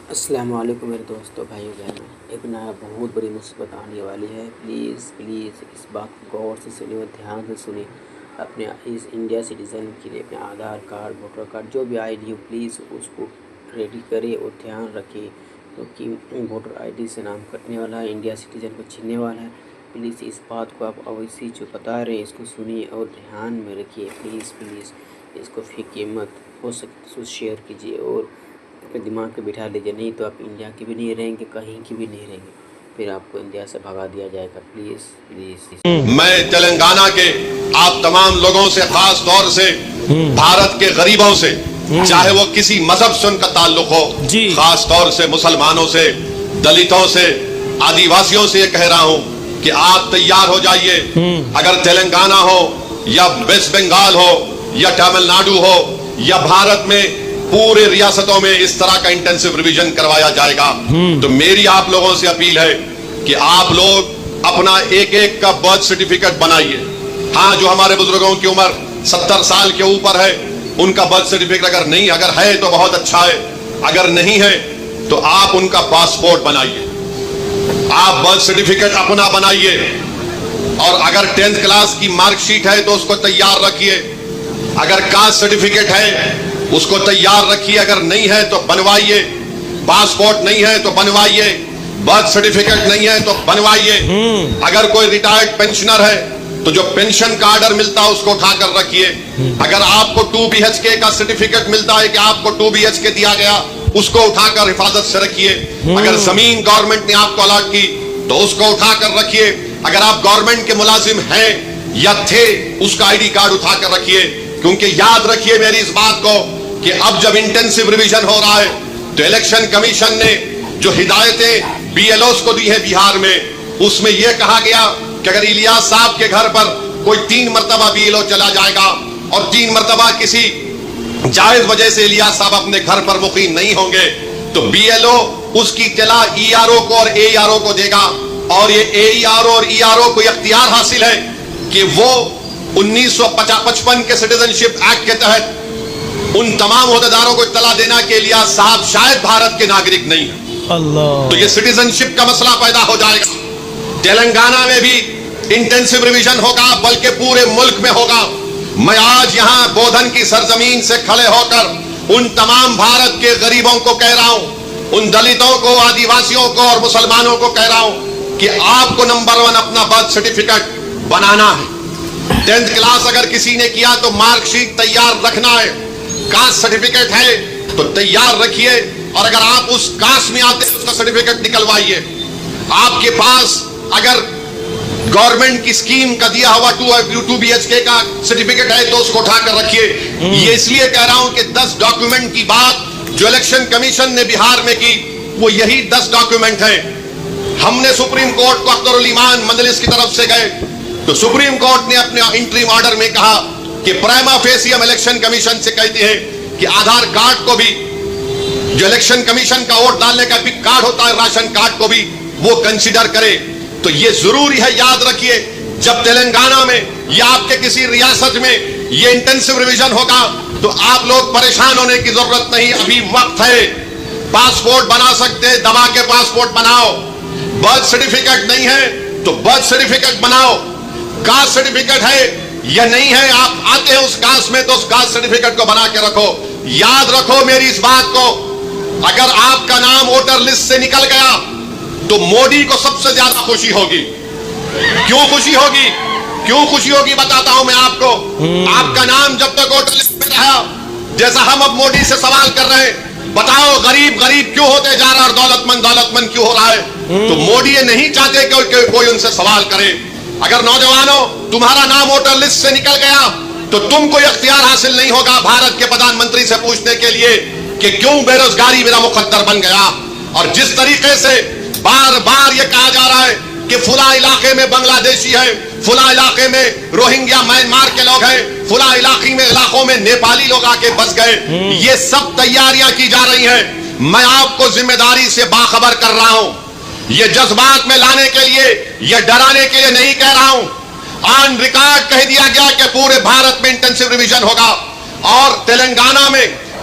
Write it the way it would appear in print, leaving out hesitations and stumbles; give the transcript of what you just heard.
السلام علیکم میرے دوستوں بھائیو بہنوں، ایک نیا بہت بڑی مصیبت آنے والی ہے۔ پلیز اس بات کو غور سے سنیں اور دھیان سے سنیں۔ اپنے اس انڈیا سٹیزن کے لیے اپنے آدھار کارڈ، ووٹر کارڈ، جو بھی آئی ڈی ہو، پلیز اس کو ریڈی کرے اور دھیان رکھے، کیونکہ ووٹر آئی ڈی سے نام کٹنے والا ہے، انڈیا سٹیزن کو چھیننے والا ہے۔ پلیز اس بات کو آپ اویسی جو بتا رہے ہیں اس کو سنیے اور دھیان میں رکھیے۔ پلیز اس کو پھینکیے مت، ہو سکے تو شیئر کیجیے اور اپنے دماغ پہ بٹھا لیجیے، نہیں تو آپ انڈیا کے بھی نہیں رہیں گے، کہیں کی بھی نہیں رہیں گے، پھر آپ کو انڈیا سے بھگا دیا جائے گا۔ پلیز میں تلنگانہ کے آپ تمام لوگوں سے، خاص طور سے بھارت کے غریبوں سے، چاہے وہ کسی مذہب سے ان کا تعلق ہو، خاص طور سے مسلمانوں سے، دلتوں سے، آدیواسیوں سے یہ کہہ رہا ہوں کہ آپ تیار ہو جائیے۔ اگر تلنگانہ ہو یا ویسٹ بنگال ہو یا تامل ناڈو ہو یا بھارت میں پورے ریاستوں میں اس طرح کا انٹینسو ریویژن کروایا جائے گا، تو میری آپ لوگوں سے اپیل ہے کہ آپ لوگ اپنا ایک ایک کا برتھ سرٹیفکیٹ بنائیے۔ ہاں، جو ہمارے بزرگوں کی عمر 70 سال کے اوپر ہے ان کا برتھ سرٹیفکیٹ اگر ہے تو بہت اچھا ہے، اگر نہیں ہے تو آپ ان کا پاسپورٹ بنائیے، آپ برتھ سرٹیفکیٹ اپنا بنائیے، اور اگر 10th کلاس کی مارک شیٹ ہے تو اس کو تیار رکھیے، اگر کاسٹ سرٹیفکیٹ ہے اس کو تیار رکھیے، اگر نہیں ہے تو بنوائیے، پاسپورٹ نہیں ہے تو بنوائیے، برتھ سرٹیفکیٹ نہیں ہے تو بنوائیے۔ اگر کوئی ریٹائرڈ پینشنر ہے تو جو پینشن کا آرڈر ملتا ہے اس کو اٹھا کر رکھیے۔ اگر آپ کو 2 BHK کا سرٹیفکیٹ ملتا ہے کہ آپ کو 2 BHK دیا گیا، اس کو اٹھا کر حفاظت سے رکھیے۔ اگر زمین گورنمنٹ نے آپ کو الاٹ کی تو اس کو اٹھا کر رکھیے۔ اگر آپ گورنمنٹ کے ملازم ہیں یا تھے، اس کا ID کارڈ اٹھا کر رکھیے، کیونکہ یاد رکھیے میری اس بات کو کہ اب جب انٹینسو ریویژن ہو رہا ہے تو الیکشن کمیشن نے جو ہدایتیں BLOs کو دی ہیں بہار میں، اس میں یہ کہا گیا کہ اگر الیاس صاحب کے گھر پر کوئی 3 مرتبہ BLO چلا جائے گا اور 3 مرتبہ کسی جائز وجہ سے الیاس صاحب اپنے گھر پر مقیم نہیں ہوں گے تو BLO اس کی اطلاع ERO کو اور AERO کو دے گا، اور یہ AERO اور ERO کو اختیار حاصل ہے کہ وہ 1955 کے سٹیزن شپ ایکٹ کے تحت ان تمام عہدیداروں کو اطلاع دینا کہ الیاس صاحب شاید بھارت کے ناگرک نہیں ہیں، تو یہ سٹیزن شپ کا مسئلہ پیدا ہو جائے گا۔ تلنگانہ میں بھی انٹینسو ریویژن ہوگا، بلکہ پورے ملک میں ہوگا۔ میں آج یہاں بودھن کی سرزمین سے کھڑے ہو کر ان تمام بھارت کے غریبوں کو کہہ رہا ہوں، ان دلتوں کو، آدیواسیوں کو اور مسلمانوں کو کہہ رہا ہوں کہ آپ کو نمبر 1 اپنا برتھ سرٹیفکیٹ بنانا ہے۔ 10th کلاس اگر کسی نے کیا تو مارک شیٹ تیار رکھنا ہے، کاسٹ سرٹیفکیٹ ہے تو تیار رکھیے، اور اگر آپ اس کاسٹ میں آتے ہیں اس کا سرٹیفکیٹ نکلوائیے۔ آپ کے پاس اگر گورنمنٹ کی اسکیم کا دیا ہوا 2 BHK کا سرٹیفکیٹ ہے تو اس کو اٹھا کر رکھیے۔ یہ اس لیے کہہ رہا ہوں کہ 10 ڈاکیومنٹ کی بات جو الیکشن کمیشن نے بہار میں کی وہ یہی 10 ڈاکیومنٹ ہیں۔ ہم نے سپریم کورٹ کو اختر الایمان مجلس کی طرف سے گئے تو سپریم کورٹ نے اپنے انٹریم آرڈر میں کہا کہ پرائما فیسی ہم الیکشن کمیشن سے کہتے ہیں کہ آدھار کارڈ کو بھی، جو الیکشن کمیشن کا ووٹ ڈالنے کا پک کارڈ ہوتا ہے، راشن کارڈ کو بھی وہ کنسیڈر کرے۔ تو یہ ضروری ہے، یاد رکھیے جب تلنگانہ میں یا آپ کے کسی ریاست میں یہ انٹینسو ریویژن ہوگا تو آپ لوگ پریشان ہونے کی ضرورت نہیں، ابھی وقت ہے۔ پاسپورٹ بنا سکتے، دبا کے پاسپورٹ بناؤ۔ برتھ سرٹیفکیٹ نہیں ہے تو برتھ سرٹیفکیٹ بناؤ۔ کاسٹ سرٹیفکیٹ ہے یا نہیں ہے، آپ آتے ہیں اس کاسٹ میں تو اس کاسٹ سرٹیفکیٹ کو بنا کے رکھو۔ یاد رکھو میری اس بات کو، اگر آپ کا نام ووٹر لسٹ سے نکل گیا تو مودی کو سب سے زیادہ خوشی ہوگی۔ کیوں خوشی ہوگی؟ کیوں خوشی ہوگی بتاتا ہوں میں آپ کو۔ آپ کا نام جب تک ووٹر لسٹ میں رہا، جیسا ہم اب مودی سے سوال کر رہے ہیں، بتاؤ غریب غریب کیوں ہوتے جا رہا اور دولت مند کیوں ہو رہا ہے، تو مودی یہ نہیں چاہتے کہ کوئی ان سے سوال کرے۔ اگر نوجوانوں تمہارا نام ووٹر لسٹ سے نکل گیا تو تم کو اختیار حاصل نہیں ہوگا بھارت کے پردھان منتری سے پوچھنے کے لیے کہ کیوں بے روزگاری میرا مقدر بن گیا۔ اور جس طریقے سے بار بار یہ کہا جا رہا ہے کہ فلاں علاقے میں بنگلہ دیشی ہے، فلاں علاقے میں روہنگیا میانمار کے لوگ ہیں، فلاں علاقوں میں نیپالی لوگ آ کے بس گئے، یہ سب تیاریاں کی جا رہی ہیں۔ میں آپ کو ذمہ داری سے باخبر کر رہا ہوں، یہ جذبات میں لانے کے لیے، یہ ڈرانے کے لیے نہیں کہہ رہا ہوں۔ آن ریکارڈ کہہ دیا گیا کہ پورے بھارت میں انٹینسو ریویژن ہوگا، اور تلنگانہ میں